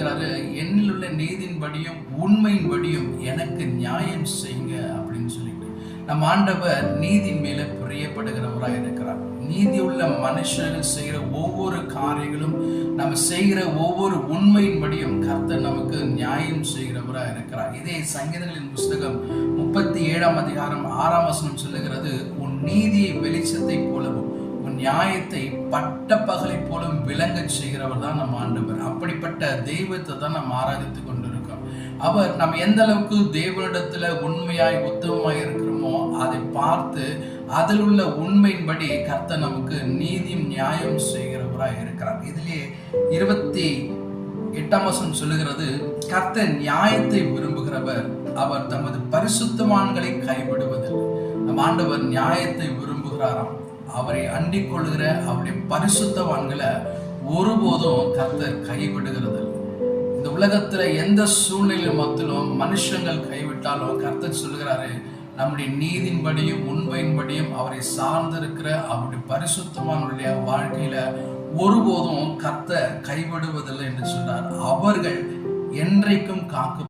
சொல்லுகிறாரு, என்னில் உள்ள நீதியின்படியும் உண்மையின்படியும் எனக்கு நியாயம் செய்யுங்க அப்படின்னு சொல்லிட்டு. நம்ம ஆண்டவர் நீதியின் மேல பிரியப்படுகிறவராக இருக்கிறார். நீதி உள்ள மனுஷர்கள் செய்கிற ஒவ்வொரு காரியங்களும், நம்ம செய்கிற ஒவ்வொரு உண்மையின்படியும் கர்த்தர் நமக்கு நியாயம் செய்கிறவராக இருக்கிறார். இதே சங்கீதங்களின் புஸ்தகம் 37ஆம் அதிகாரம் 6ஆம் வசனம் சொல்லுகிறது, உன் நீதியை வெளிச்சத்தை போலவும் உன் நியாயத்தை பட்ட பகலை போலும் விளங்க செய்கிறவர் தான் நம்ம ஆண்டவர். அப்படிப்பட்ட தெய்வத்தை தான் நம்ம ஆராதித்துக் கொண்டிருக்கோம். அவர் நம்ம எந்த அளவுக்கு தேவனிடத்துல உண்மையாய் உத்தமமாய் இருக்கிறோமோ அதை பார்த்து அதில் உள்ள உண்மையின்படி கர்த்தர் நமக்கு நீதியும் நியாயம் செய்கிறவராய் இருக்கிறார். இதிலே 28ஆம் வசனம் சொல்லுகிறது, கர்த்தர் நியாயத்தை விரும்புகிறவர், அவர் தமது பரிசுத்தவான்களை கைவிடுவதில்லை. நம் ஆண்டவர் நியாயத்தை விரும்புகிறாராம். அவரை அண்டிக் கொள்கிற அவருடைய பரிசுத்தவான்களை ஒருபோதும் கர்த்தர் கைவிடுகிறது. இந்த உலகத்துல எந்த சூழ்நிலை மத்தியிலும் மனுஷங்கள் கைவிட்டாலும் கர்த்தர் சொல்லுகிறாரு, நம்முடைய நீதியின்படியும் உண்மையின்படியும் அவரை சார்ந்திருக்கிற அவருடைய பரிசுத்தவான்களுடைய வாழ்க்கையில ஒருபோதும் கர்த்தர் கைவிடுவதில்லை என்று சொன்னார். அவர்கள் என்றைக்கும் காக்க